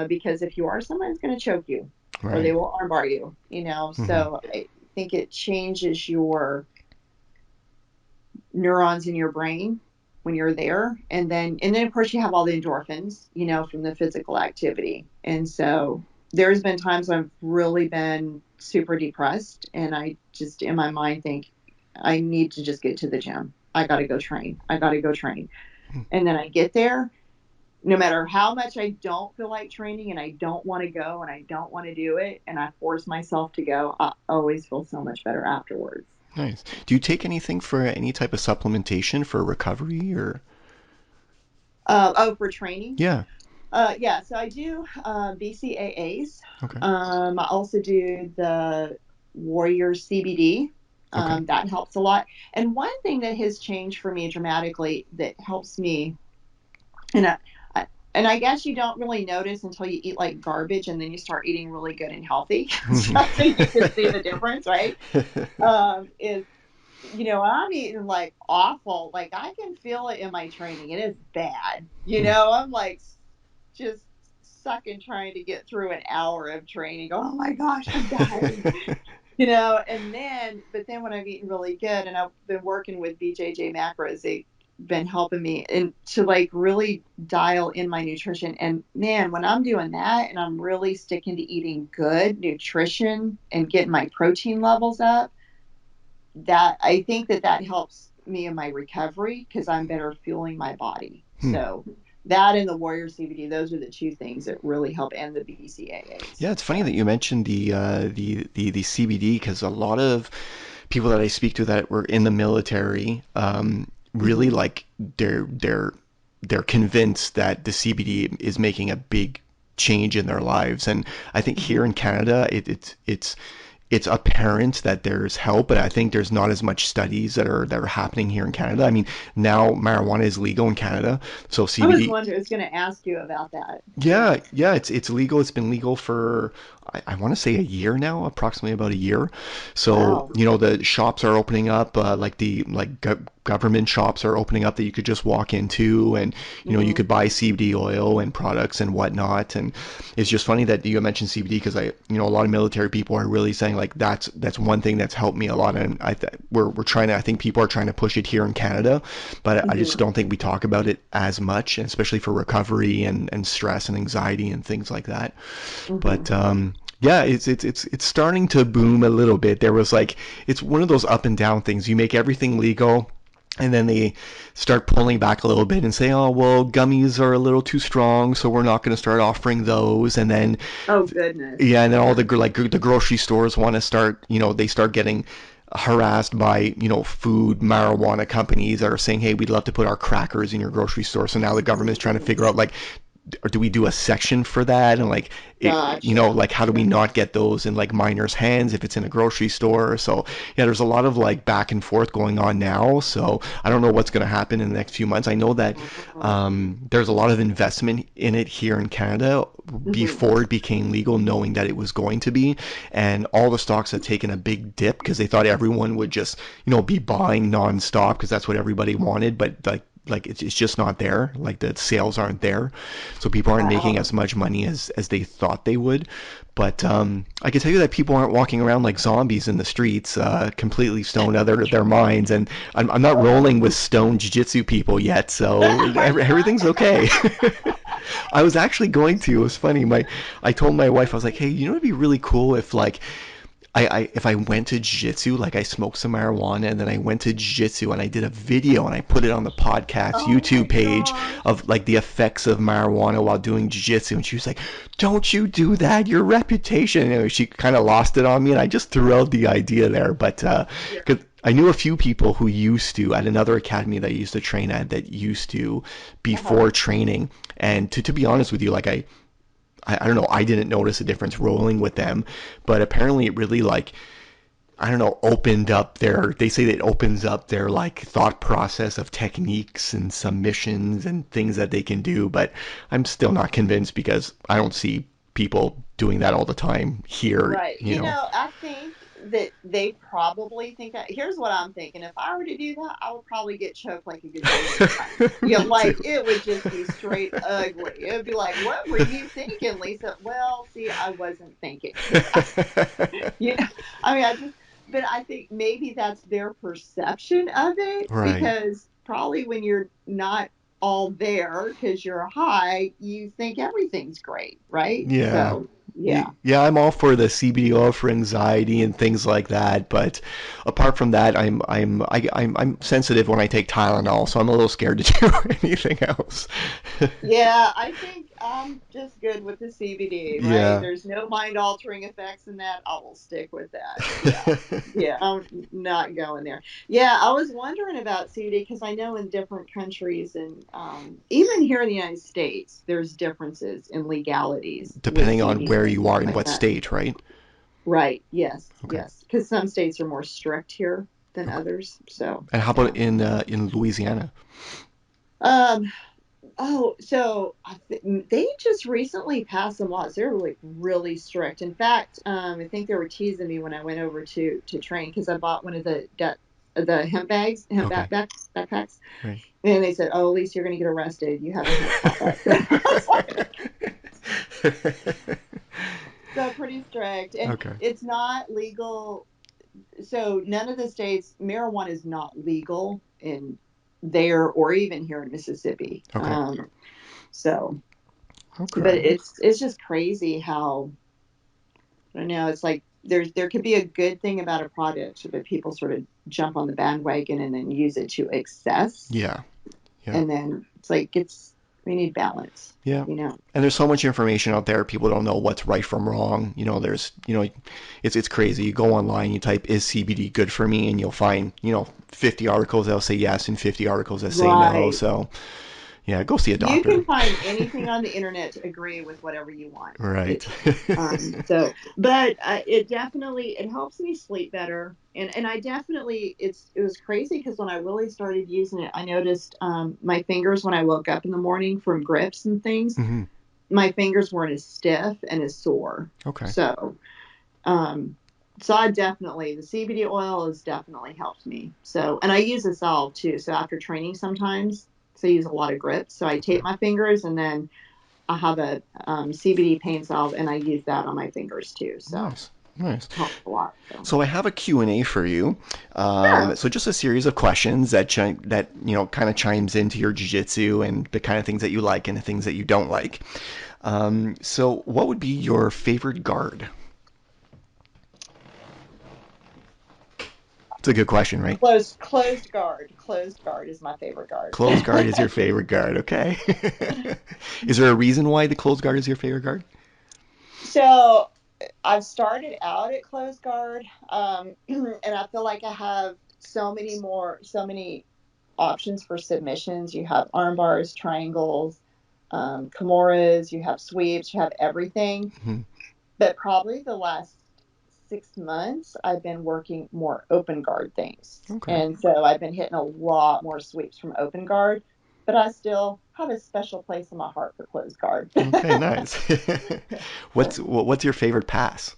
because if you are, someone's going to choke you or they Right. will armbar you, Hmm. So I think it changes your neurons in your brain when you're there. And then of course you have all the endorphins, from the physical activity. And so there's been times I've really been super depressed and I just in my mind think I need to just get to the gym. I got to go train. I got to go train. And then I get there, no matter how much I don't feel like training and I don't want to go and I don't want to do it and I force myself to go, I always feel so much better afterwards. Nice. Do you take anything for any type of supplementation for recovery or? Oh, for training? Yeah. Yeah, so I do BCAAs. Okay. I also do the Warrior CBD. Okay. That helps a lot. And one thing that has changed for me dramatically that helps me, and I guess you don't really notice until you eat like garbage and then you start eating really good and healthy. So you can see the difference, right? Is I'm eating like awful. Like I can feel it in my training. It is bad. I'm like just sucking trying to get through an hour of training. Oh my gosh, I'm dying. But then when I've eaten really good and I've been working with BJJ macros, they've been helping me and to like really dial in my nutrition. And man, when I'm doing that and I'm really sticking to eating good nutrition and getting my protein levels up, that I think that helps me in my recovery because I'm better fueling my body. Hmm. So that and the Warrior CBD, those are the two things that really help, and the BCAAs. Yeah, it's funny So that you mentioned the CBD because a lot of people that I speak to that were in the military really mhm. like they're convinced that the CBD is making a big change in their lives. And I think here Mhm. in Canada, it's apparent that there's help, but I think there's not as much studies that are happening here in Canada. I mean, now marijuana is legal in Canada, so CBD. I was going to ask you about that. Yeah, Yes. yeah, it's legal. It's been legal for I want to say a year now, approximately about a year. So, Wow. the shops are opening up, like the government shops are opening up that you could just walk into, and you Hmm. could buy CBD oil and products and whatnot. And it's just funny that you mentioned CBD because a lot of military people are really saying like that's one thing that's helped me a lot, and we're trying to. I think people are trying to push it here in Canada, but I just Hmm. don't think we talk about it as much, especially for recovery and stress and anxiety and things like that. But Hmm. yeah, it's starting to boom a little bit. There was like it's one of those up and down things. You make everything legal, and then they start pulling back a little bit and say, "Oh, well, gummies are a little too strong, so we're not going to start offering those." And then Oh goodness. yeah, and then all Yeah. the grocery stores want to start, they start getting harassed by, food marijuana companies that are saying, "Hey, we'd love to put our crackers in your grocery store." So now the government's trying to figure out like or do we do a section for that and like Gotcha. like how do we not get those in like minors hands if it's in a grocery store? So yeah, there's a lot of like back and forth going on now, so I don't know what's going to happen in the next few months. I know that there's a lot of investment in it here in Canada Hmm. before it became legal, knowing that it was going to be, and all the stocks have taken a big dip because they thought everyone would just be buying nonstop because that's what everybody wanted, but like like it's just not there. Like the sales aren't there, so people aren't making Wow. as much money as they thought they would. But I can tell you that people aren't walking around like zombies in the streets, completely stoned out of their minds. And I'm not rolling with stone jiu-jitsu people yet, so Are you not? everything's okay. I was actually going to. It was funny. I told my wife, I was like, hey, you know, it'd be really cool if like if I went to jiu-jitsu, like I smoked some marijuana and then I went to jiu-jitsu and I did a video and I put it on the podcast Oh my YouTube page gosh. of like the effects of marijuana while doing jiu-jitsu. And she was like, don't you do that, your reputation. And she kind of lost it on me and I just threw out the idea there. But 'cause I knew a few people who used to, at another academy that I used to train at, that used to Uh-huh. before training. And to be honest with you, like I don't know, I didn't notice a difference rolling with them, but apparently it really like, I don't know, opened up they say that it opens up their like thought process of techniques and submissions and things that they can do, but I'm still not convinced because I don't see people doing that all the time here, Right. you know. I think that they probably think that. Here's what I'm thinking. If I were to do that, I would probably get choked like a gazillion times. Me Like too. it would just be straight ugly. It would be like, what were you thinking, Lisa? Well, see, I wasn't thinking because you know, I mean, but I think maybe that's their perception of it Right. because probably when you're not all there because you're high, you think everything's great, right? Yeah. So, yeah. Yeah, I'm all for the CBD oil for anxiety and things like that, but apart from that, I'm sensitive when I take Tylenol, so I'm a little scared to do anything else. Yeah, I think I'm just good with the CBD, right? Yeah. There's no mind altering effects in that. I will stick with that. Yeah. Yeah, I'm not going there. Yeah, I was wondering about CBD because I know in different countries and even here in the United States, there's differences in legalities with Depending on CBD where and you are things in like what that. state, right? Right. Yes. Okay. Yes. Because some states are more strict here than Okay. others. So, And how yeah. about in Louisiana? Um, Oh, so they just recently passed some laws. They're like really strict. In fact, I think they were teasing me when I went over to train because I bought one of the hemp bags, Okay. backpacks, Right. and they said, "Oh, Lisa, you're going to get arrested. You have a hemp backpack." I was like, so pretty strict, and Okay. it's not legal. So none of the states, marijuana is not legal in there or even here in Mississippi. Okay. So. But Okay. it's just crazy how I don't know. It's like there could be a good thing about a product, but people sort of jump on the bandwagon and then use it to excess, Yeah. Yeah. and then it's like we need balance, Yeah. you know. And there's so much information out there. People don't know what's right from wrong. You know, it's crazy. You go online, you type "is CBD good for me?" and you'll find 50 articles that'll say yes and 50 articles that say no. Right. So yeah, go see a You doctor. can find anything on the internet to agree with whatever you want. Right. It so, but it definitely it helps me sleep better, and I definitely it was crazy because when I really started using it, I noticed my fingers when I woke up in the morning from grips and things, Hmm. my fingers weren't as stiff and as sore. Okay. So, um, so I definitely the CBD oil has definitely helped me. So, and I use a salve too. So after training, sometimes so I use a lot of grips. So I Okay. tape my fingers and then I have a CBD pain salve, and I use that on my fingers too. So Nice. Nice. helps a lot. So So I have a Q&A for you. sure. So just a series of questions that kind of chimes into your jiu-jitsu and the kind of things that you like and the things that you don't like. So what would be your favorite guard? It's a good question, right? Closed guard. Closed guard is my favorite guard. Closed guard is your favorite guard, okay? Is there a reason why the closed guard is your favorite guard? So I've started out at closed guard, and I feel like I have so many options for submissions. You have arm bars, triangles, kimuras, you have sweeps, you have everything. Hmm. But probably the last 6 months, I've been working more open guard things. Okay. And so I've been hitting a lot more sweeps from open guard, but I still have a special place in my heart for closed guard. Okay, nice. What's your favorite pass?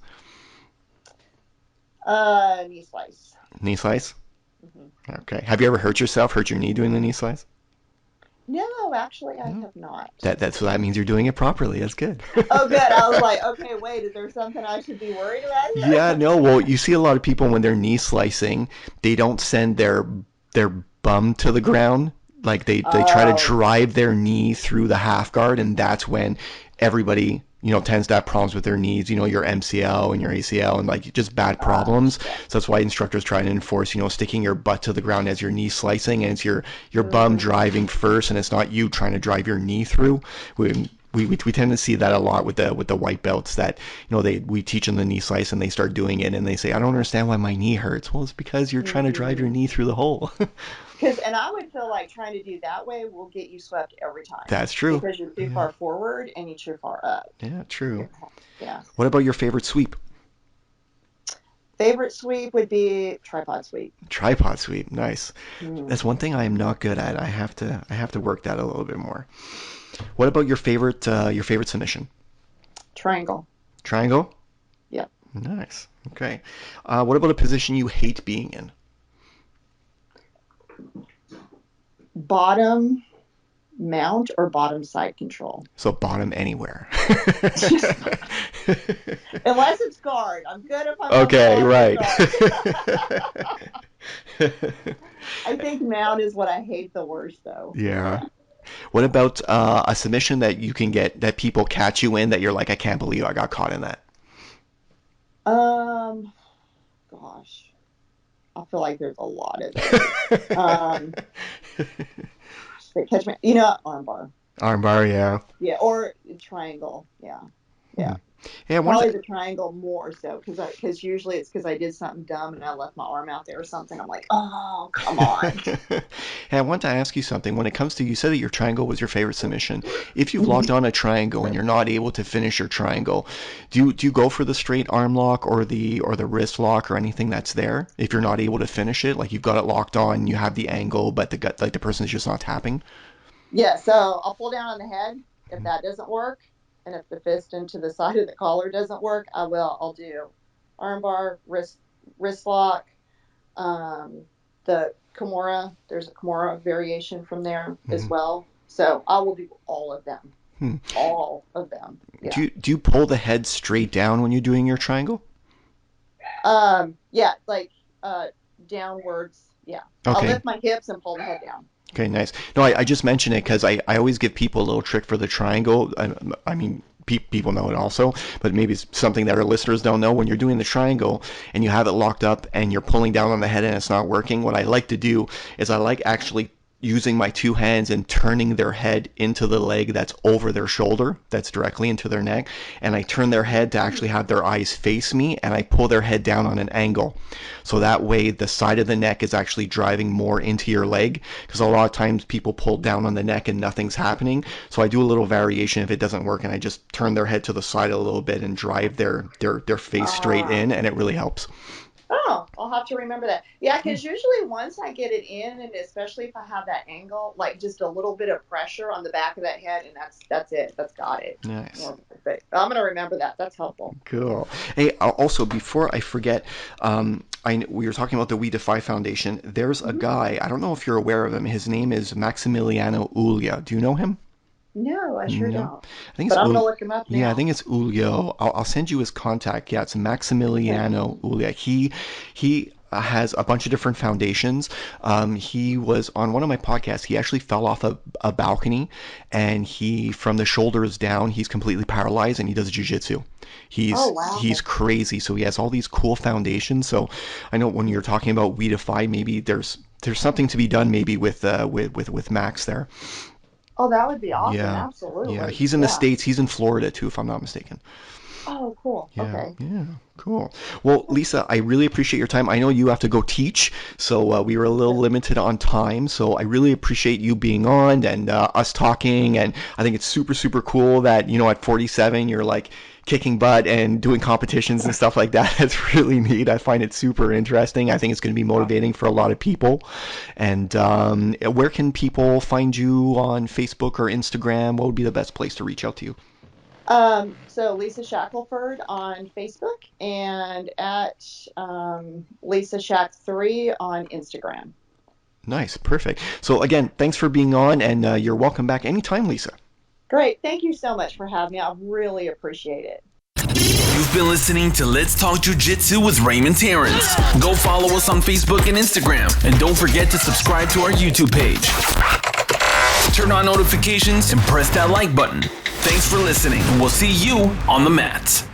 Knee slice. Knee slice? Hmm. Okay. Have you ever hurt yourself, hurt your knee doing the knee slice? No, actually, I have not. So that means you're doing it properly. That's good. Oh, good. I was like, okay, wait, is there something I should be worried about Yeah, here? no. Well, you see a lot of people when they're knee slicing, they don't send their bum to the ground. Like they try to Oh, drive their knee through the half guard, and that's when everybody tends to have problems with their knees. Your MCL and your ACL and like just bad problems. yeah. So that's why instructors try to enforce sticking your butt to the ground as your knee slicing, and it's your bum Mm, driving first, and it's not you trying to drive your knee through. We tend to see that a lot with the white belts that we teach them the knee slice and they start doing it and they say, I don't understand why my knee hurts. Well, it's because you're trying to drive your mm. knee through the hole. And I would feel like trying to do that way will get you swept every time That's true. because you're too Yeah. far forward and you're too far up. Yeah, true. Yeah. What about your favorite sweep? Favorite sweep would be tripod sweep. Tripod sweep. Nice. Mm. That's one thing I am not good at. I have to work that a little bit more. What about your favorite submission? Triangle. Triangle? Yep. Nice. Okay. What about a position you hate being in? Bottom mount or bottom side control. So bottom anywhere. Just, unless it's guard. I'm good if I'm on the Okay, bottom of right. guard. I think mount is what I hate the worst, though. Yeah. What about a submission that you can get that people catch you in that you're like, I can't believe I got caught in that? Gosh, I feel like there's a lot of those. They catch me, armbar. Armbar, yeah. Yeah, or triangle. Yeah, yeah. Yeah, Probably the triangle more so because usually it's because I did something dumb and I left my arm out there or something. I'm like, oh, come on. Hey, I want to ask you something. When it comes to, you said that your triangle was your favorite submission. If you've locked on a triangle and you're not able to finish your triangle, do you go for the straight arm lock or the wrist lock or anything that's there? If you're not able to finish it, like you've got it locked on, you have the angle, but the person's just not tapping. Yeah, so I'll pull down on the head if that doesn't work, and if the fist into the side of the collar doesn't work, I'll do armbar, wrist lock, the Kimura. There's a Kimura variation from there as Mhm. well. So I will do all of them. Hmm. All of them. Do Yeah. you pull the head straight down when you're doing your triangle? Yeah, like downwards. Yeah. I'll Okay. lift my hips and pull the head down. Okay, nice. No, I just mention it because I always give people a little trick for the triangle. I mean, people know it also, but maybe it's something that our listeners don't know. When you're doing the triangle and you have it locked up and you're pulling down on the head and it's not working, what I like to do is I like actually using my two hands and turning their head into the leg that's over their shoulder, that's directly into their neck, and I turn their head to actually have their eyes face me, and I pull their head down on an angle. So that way the side of the neck is actually driving more into your leg, because a lot of times people pull down on the neck and nothing's happening. So I do a little variation if it doesn't work, and I just turn their head to the side a little bit and drive their face straight Ah. in, and it really helps. Oh, I'll have to remember that. Yeah, because usually once I get it in, and especially if I have that angle, like just a little bit of pressure on the back of that head, and that's it. That's got it. Nice. Perfect. I'm gonna remember that. That's helpful. Cool. Hey, also before I forget, we were talking about the We Defy Foundation. There's a Mhm. guy. I don't know if you're aware of him. His name is Maximiliano Ulia. Do you know him? No, I sure No. don't. I think But it's I'm gonna Ul. look him up Yeah, I now. think it's Ulio. I'll send you his contact. Yeah, it's Okay. Maximiliano Ulia. He has a bunch of different foundations. He was on one of my podcasts. He actually fell off a balcony, and from the shoulders down, he's completely paralyzed, and he does jujitsu. Oh He's wow. crazy. So he has all these cool foundations. So I know when you're talking about We Defy, maybe there's something to be done maybe with Max there. Oh, that would be awesome. Yeah. Yeah, Absolutely. he's in the Yeah. States. He's in Florida too, if I'm not mistaken. Oh, cool. Yeah, Okay. yeah, cool. Well, Lisa, I really appreciate your time. I know you have to go teach, so we were a little Sure. limited on time. So I really appreciate you being on and us talking. And I think it's super, super cool that, at 47, you're like kicking butt and doing competitions and stuff like that. That's really neat. I find it super interesting. I think it's going to be motivating for a lot of people. And where can people find you on Facebook or Instagram? What would be the best place to reach out to you? So Lisa Shackelford on Facebook and at Lisa Shack 3 on Instagram. Nice. Perfect. So again, thanks for being on, and you're welcome back anytime, Lisa. Great. Thank you so much for having me. I really appreciate it. You've been listening to Let's Talk Jiu-Jitsu with Raymond Terrence. Go follow us on Facebook and Instagram. And don't forget to subscribe to our YouTube page. Turn on notifications and press that like button. Thanks for listening, and we'll see you on the mat.